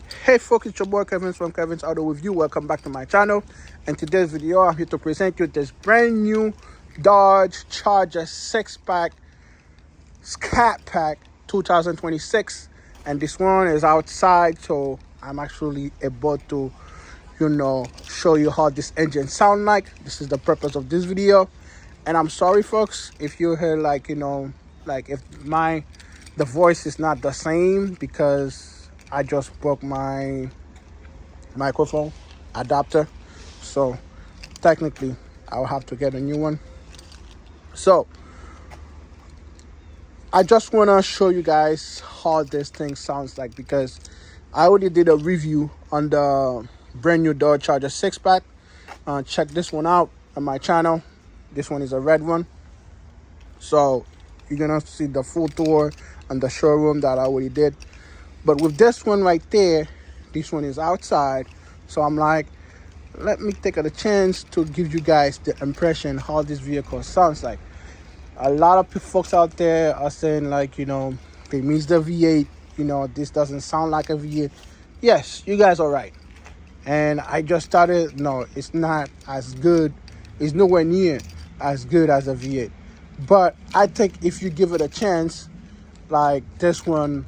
Hey folks, it's your boy Kevin from Kevin's Auto Review. Welcome back to my channel. And today's video, I'm here to present you this brand new Dodge Charger Sixpack Scatpack 2026. And this one is outside, so I'm actually able to, show you how this engine sound like. This is the purpose of this video. And I'm sorry folks if you hear if the voice is not the same, because I just broke my microphone adapter, so technically I'll have to get a new one. So I just want to show you guys how this thing sounds like, because I already did a review on the brand new Dodge Charger Sixpack. Check this one out on my channel. This one is a red one, so you're gonna see the full tour and the showroom that I already did. But with this one right there, this one is outside, so I'm like, let me take a chance to give you guys the impression how this vehicle sounds like. A lot of folks out there are saying they miss the V8, this doesn't sound like a V8. Yes, you guys are right. And I just started, no, it's not as good. It's nowhere near as good as a V8. But I think if you give it a chance, like this one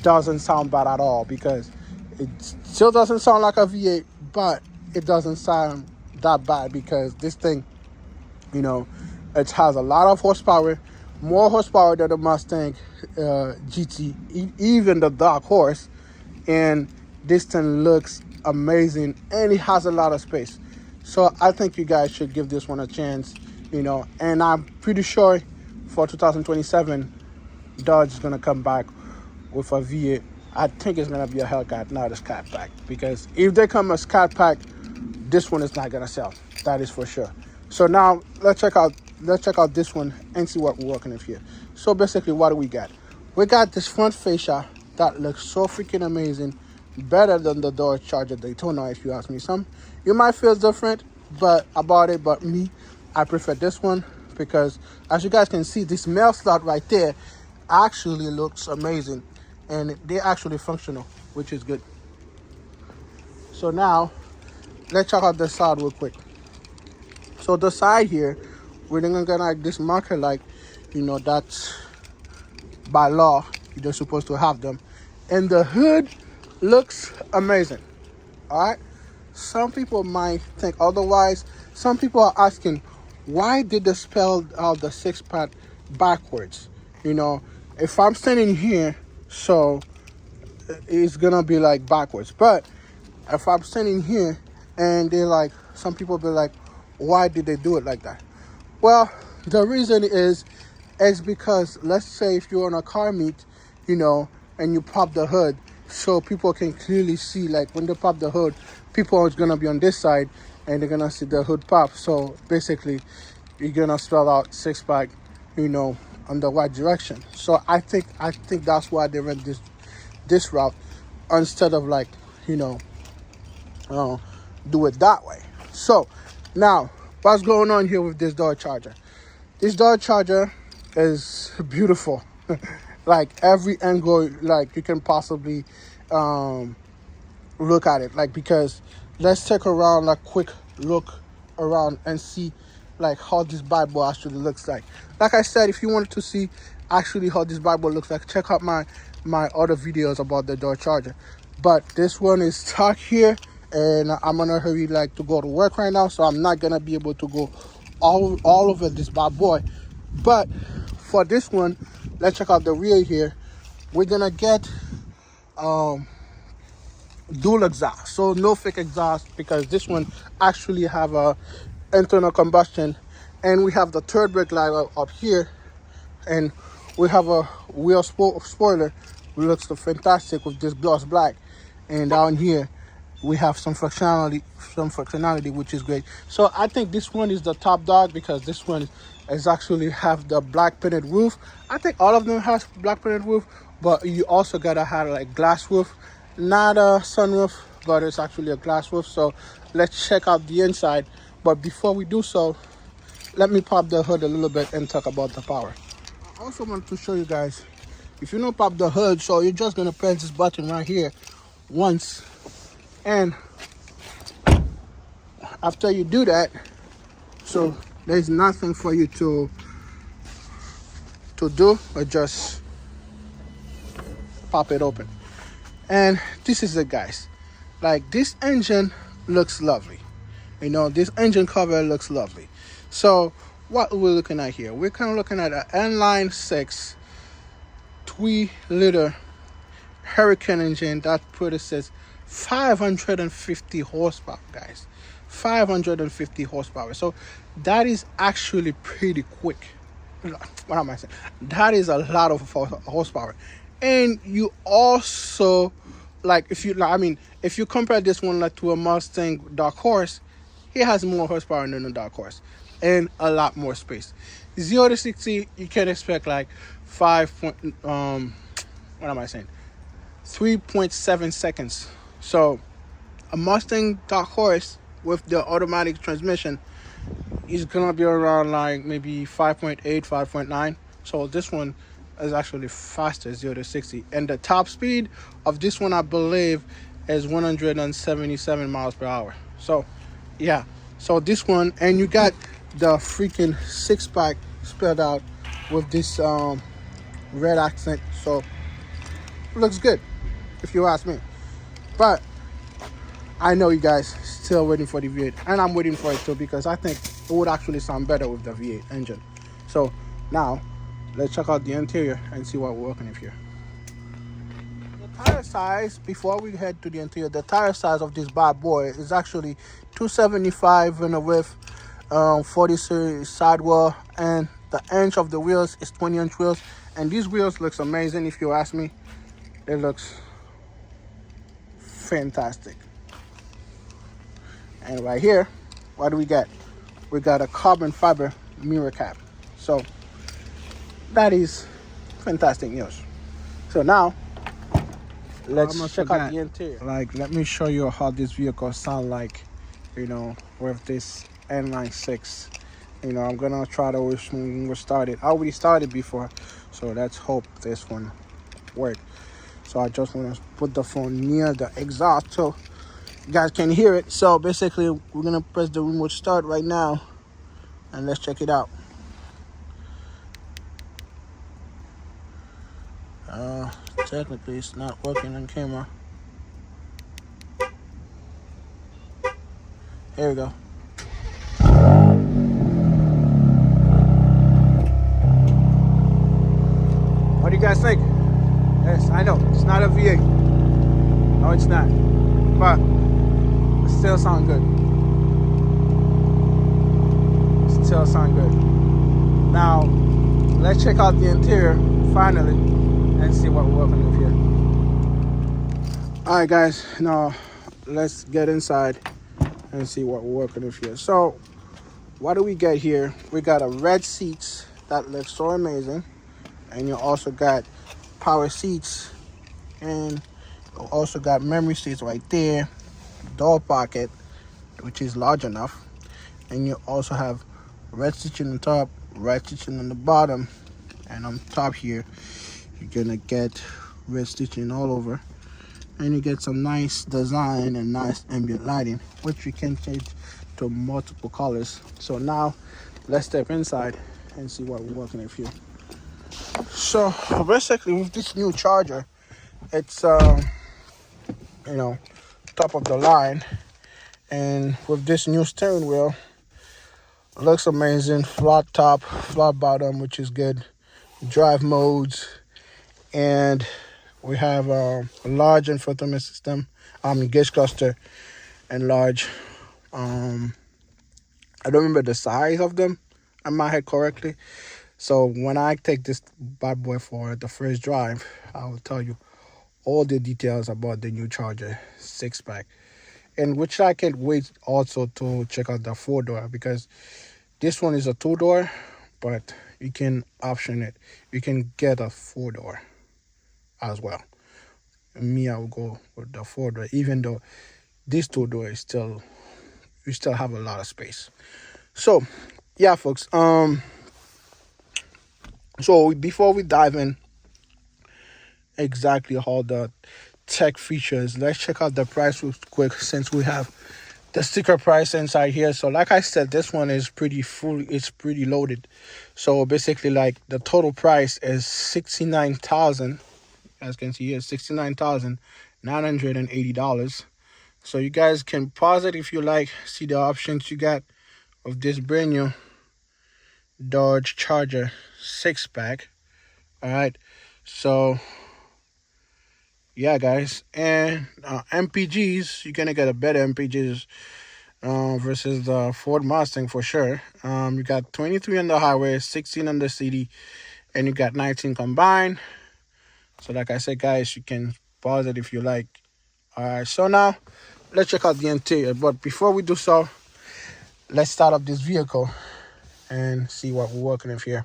doesn't sound bad at all, because it still doesn't sound like a V8, but it doesn't sound that bad, because this thing, it has a lot of horsepower, more horsepower than the Mustang GT, even the Dark Horse, and this thing looks amazing, and it has a lot of space. So I think you guys should give this one a chance, and I'm pretty sure for 2027 Dodge is gonna come back with a V8. I think it's gonna be a Hellcat, not a Scatpack, because if they come a Scatpack, this one is not gonna sell. That is for sure. So now let's check out this one and see what we're working with here. So basically, what do we got? We got this front fascia that looks so freaking amazing, better than the Dodge Charger Daytona, if you ask me. Some you might feel different but me, I prefer this one, because as you guys can see, this mail slot right there actually looks amazing, and they're actually functional, which is good. So now let's check out the side real quick. So the side here, we're gonna get like this marker, that's by law, you're just supposed to have them. And the hood looks amazing. All right, some people might think otherwise. Some people are asking, why did they spell out the Sixpack backwards? If I'm standing here, so it's gonna be like backwards. But if I'm standing here, and some people be like, why did they do it like that? Well, the reason is because, let's say if you're on a car meet, and you pop the hood, so people can clearly see, like when they pop the hood, people are gonna be on this side and they're gonna see the hood pop. So basically you're gonna spell out Sixpack, on the right direction. So I think that's why they went this route, instead of do it that way. So now what's going on here with this Dodge Charger? This Dodge Charger is beautiful. Like every angle you can possibly look at it, because let's take around quick look around and see how this Bible actually looks like. Like I said, if you wanted to see actually how this Bible looks like, check out my other videos about the Dodge Charger. But this one is stuck here, and I'm gonna hurry to go to work right now, so I'm not gonna be able to go all over this bad boy. But for this one, let's check out the rear here. We're gonna get dual exhaust, so no fake exhaust, because this one actually have a internal combustion. And we have the third brake light up here, and we have a wheel spoiler, which looks fantastic with this gloss black. And down here we have some functionality, which is great. So I think this one is the top dog, because this one is actually have the black painted roof. I think all of them has black painted roof, but you also gotta have glass roof, not a sunroof, but it's actually a glass roof. So let's check out the inside. But before we do so, let me pop the hood a little bit and talk about the power. I also want to show you guys, if you don't pop the hood, so you're just gonna press this button right here, once, and after you do that, so there's nothing for you to do but just pop it open. And this is it, guys. Like, this engine looks lovely. You know, this engine cover looks lovely. So what we're looking at here, we're kind of looking at an inline 6 3-liter Hurricane engine that produces 550 horsepower, guys. 550 horsepower. So that is actually pretty quick. What am I saying? That is a lot of horsepower. And you also, like, if you compare this one like to a Mustang Dark Horse, he has more horsepower than a Dark Horse and a lot more space. 0 to 60, you can expect like 3.7 seconds. So a Mustang Dark Horse with the automatic transmission is gonna be around like maybe 5.8, 5.9. So this one is actually faster, 0 to 60. And the top speed of this one, I believe, is 177 miles per hour. So yeah, so this one, and you got the freaking 6-pack spelled out with this red accent. So looks good, if you ask me. But I know you guys still waiting for the V8, and I'm waiting for it too, because I think it would actually sound better with the V8 engine. So now let's check out the interior and see what we're working with here. The tire size, before we head to the interior, the tire size of this bad boy is actually 275 in the width, 40 series sidewall, and the inch of the wheels is 20-inch wheels. And these wheels looks amazing, if you ask me. It looks fantastic. And right here, what do we got? We got a carbon fiber mirror cap. So that is fantastic news. So now let's check out the interior. Like, let me show you how this vehicle sound like, you know, with this inline 6. You know, I'm gonna try to restart it. I already started before, so let's hope this one works. So I just want to put the phone near the exhaust so you guys can hear it. So basically, we're gonna press the remote start right now, and let's check it out. Technically it's not working on camera. Here we go. What do you guys think? Yes, I know it's not a V8. No, it's not. But it still sounds good. It still sounds good. Now let's check out the interior finally and see what we're working with here. All right, guys. Now let's get inside and see what we're working with here. So what do we get here? We got a red seats that looks so amazing, and you also got power seats, and you also got memory seats right there, door pocket, which is large enough, and you also have red stitching on top, red stitching on the bottom, and on top here you're gonna get red stitching all over, and you get some nice design and nice ambient lighting, which you can change to multiple colors. So now let's step inside and see what we're working with here. So basically, with this new Charger, it's you know, top of the line, and with this new steering wheel, looks amazing. Flat top, flat bottom, which is good. Drive modes, and we have a large infotainment system, gauge cluster, and large. I don't remember the size of them in my head correctly. So when I take this bad boy for the first drive, I will tell you all the details about the new Charger 6-pack, and which I can't wait also to check out the 4-door, because this one is a 2-door, but you can option it. You can get a 4-door as well. Me, I will go with the 4-door, even though this 2-door is still, you still have a lot of space. So yeah, folks, so before we dive in exactly how the tech features. Let's check out the price real quick since we have the sticker price inside here. So like I said, this one is pretty full. It's pretty loaded. So basically, like, the total price is 69,000. As you can see here, $69,980. So you guys can pause it if you like. See the options you got of this brand new Dodge Charger Sixpack. All right, so yeah, guys, and MPGs, you're gonna get a better MPGs versus the Ford Mustang for sure. You got 23 on the highway, 16 on the city, and you got 19 combined. So like I said, guys, you can pause it if you like. All right, so now let's check out the interior. But before we do so, let's start up this vehicle and see what we're working with here.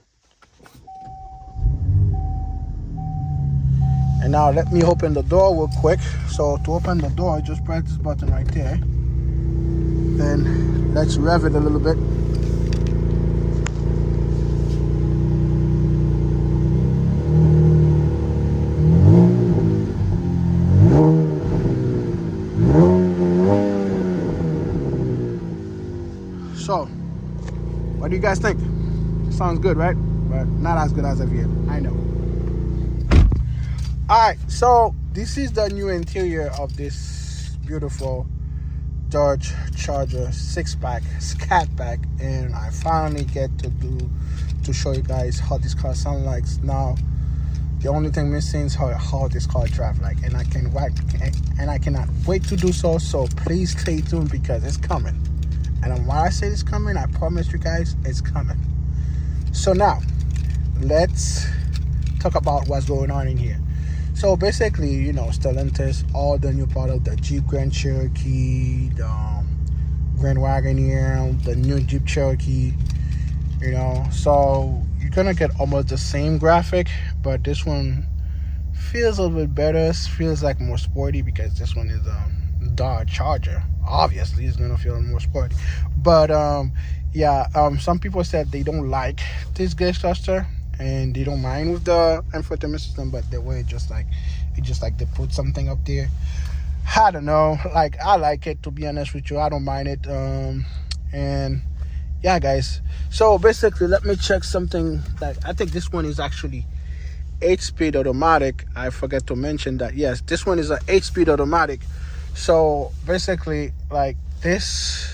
And now let me open the door real quick. So to open the door, just press this button right there. Then let's rev it a little bit. So, what do you guys think? Sounds good, right? But not as good as of yet, I know. Alright, so this is the new interior of this beautiful Dodge Charger Sixpack Scatpack, and I finally get to show you guys how this car sounds like. Now, the only thing missing is how this car drives like, and I cannot wait to do so. So please stay tuned because it's coming. And when I say it's coming, I promise you guys it's coming. So now, let's talk about what's going on in here. So basically, you know, Stellantis, all the new product, the Jeep Grand Cherokee, the Grand Wagoneer, the new Jeep Cherokee, you know. So you're gonna get almost the same graphic, but this one feels a little bit better. Feels like more sporty because this one is a Dodge Charger. Obviously, it's gonna feel more sporty. But some people said they don't like this gauge cluster and they don't mind with the infotainment system, but the way it just like they put something up there. I don't know. Like, I like it, to be honest with you. I don't mind it. And yeah, guys. So basically, let me check something. Like, I think this one is actually 8-speed automatic. I forgot to mention that. Yes, this one is an 8-speed automatic. So basically, like, this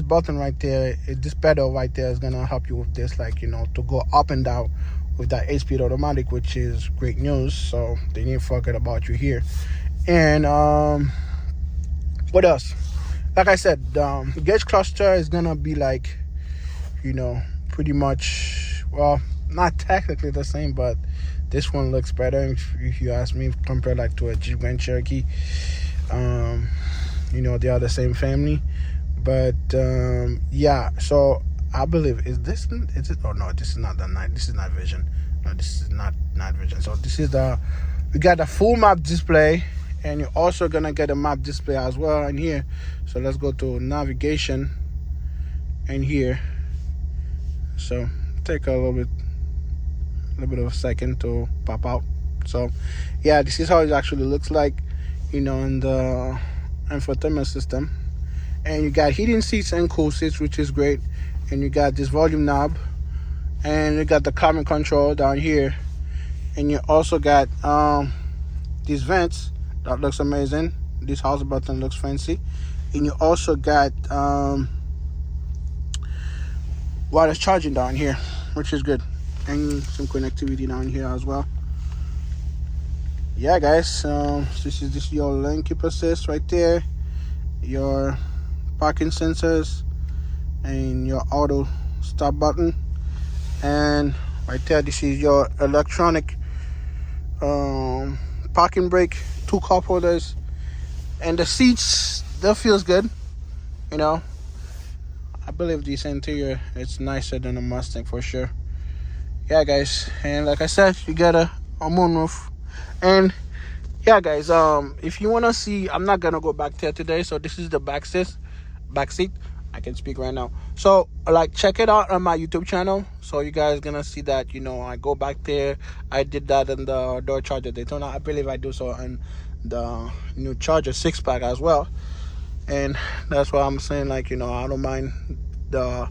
button right there, this pedal right there is gonna help you with this, like, you know, to go up and down with that 8-speed automatic, which is great news. So they didn't forget about you here. And what else? Like I said, the gauge cluster is gonna be like, you know, pretty much, well, not technically the same, but this one looks better if you ask me, compared like to a Jeep Grand Cherokee. You know, they are the same family. But yeah, so I believe is it? Oh no, this is not the night. This is not vision. No, this is not vision. So this is we got the full map display, and you're also gonna get a map display as well in here. So let's go to navigation in here. So take a little bit of a second to pop out. So yeah, this is how it actually looks like, you know, in the infotainment system. And you got heating seats and cool seats, which is great. And you got this volume knob, and you got the climate control down here, and you also got these vents that looks amazing. This house button looks fancy, and you also got wireless charging down here, which is good, and some connectivity down here as well. Yeah, guys, this is your lane keep assist right there, your parking sensors, and your auto stop button, and right there, this is your electronic parking brake, 2 cup holders, and the seats, that feels good, you know. I believe this interior, it's nicer than a Mustang for sure. Yeah, guys, and like I said, you got a moonroof. And yeah, guys, if you want to see, I'm not gonna go back there today, so this is the back seat. I can speak right now. So like, check it out on my YouTube channel, so you guys gonna see that, you know, I go back there. I did that in the Dodge Charger Daytona. I believe I do so on the new Charger Sixpack as well. And that's why I'm saying, like, you know, I don't mind the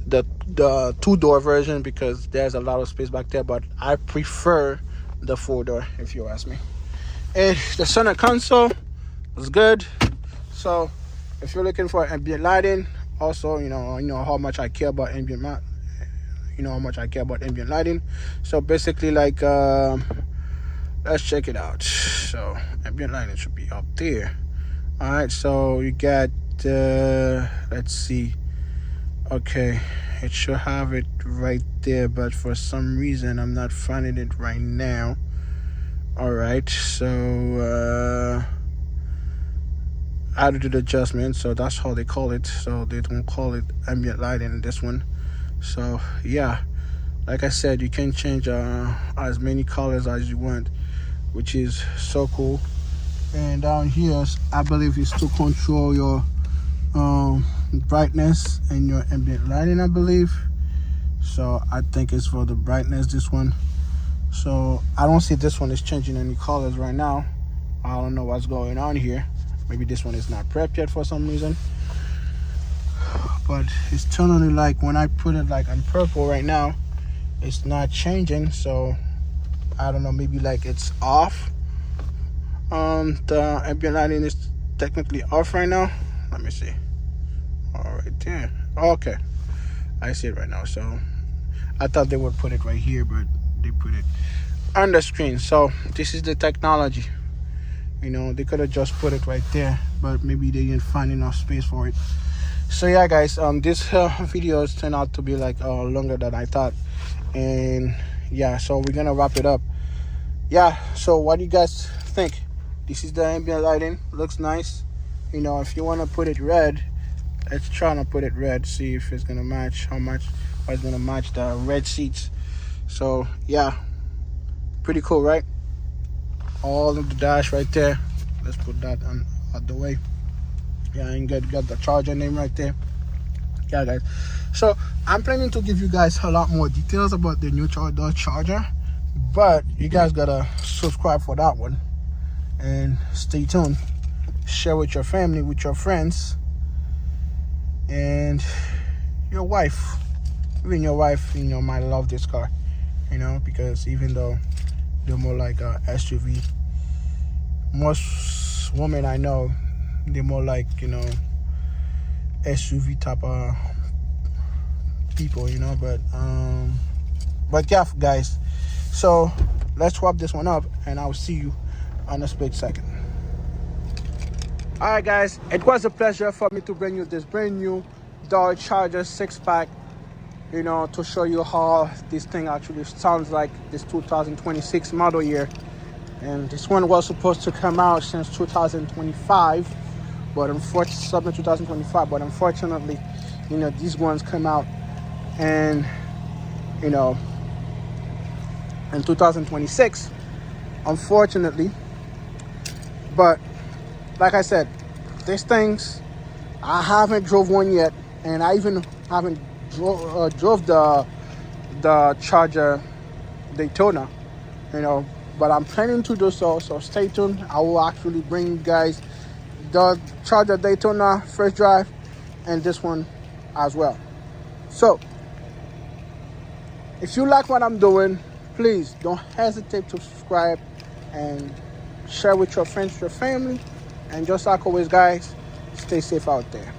2-door version because there's a lot of space back there, but I prefer the 4-door if you ask me. And the center console was good. So if you're looking for ambient lighting, also, you know how much I care about ambient lighting. So basically, like, let's check it out. So ambient lighting should be up there. All right, so you got let's see. Okay, it should have it right there, but for some reason I'm not finding it right now. All right, so I had to do the adjustment, so that's how they call it. So they don't call it ambient lighting in this one. So yeah, like I said, you can change as many colors as you want, which is so cool. And down here, I believe it's to control your brightness and your ambient lighting, I believe. So I think it's for the brightness, this one. So I don't see this one is changing any colors right now. I don't know what's going on here. Maybe this one is not prepped yet for some reason. But it's totally, like, when I put it like on purple right now, it's not changing. So I don't know, maybe like it's off. The ambient lighting is technically off right now. Let me see. All right there. Okay, I see it right now. So I thought they would put it right here, but they put it on the screen. So this is the technology. You know, they could have just put it right there, but maybe they didn't find enough space for it. So yeah, guys, this videos turned out to be like longer than I thought. And yeah, so we're gonna wrap it up. Yeah, so what do you guys think? This is the ambient lighting. Looks nice. You know, if you want to put it red, let's try to put it red, see if it's gonna match it's gonna match the red seats. So yeah, pretty cool, right? All of the dash right there. Let's put that on out the way. Yeah, and got the Charger name right there. Yeah, guys, so I'm planning to give you guys a lot more details about the new Dodge Charger, but you guys gotta subscribe for that one and stay tuned. Share with your family, with your friends, and your wife. Even your wife, you know, might love this car, you know, because even though they're more like a SUV, most women I know, they're more like, you know, SUV type of people, you know. But yeah, guys, so let's wrap this one up, and I'll see you on a split second. All right, guys, it was a pleasure for me to bring you this brand new Dodge Charger Sixpack, you know, to show you how this thing actually sounds like, this 2026 model year. And this one was supposed to come out since 2025, but unfortunately, 2025. But unfortunately, you know, these ones come out, and you know, in 2026, unfortunately. But like I said, these things, I haven't drove one yet, and I even haven't drove the Charger Daytona, you know, but I'm planning to do so. So stay tuned. I will actually bring you guys the Charger Daytona first drive and this one as well. So if you like what I'm doing, please don't hesitate to subscribe and share with your friends, your family, and just like always, guys, stay safe out there.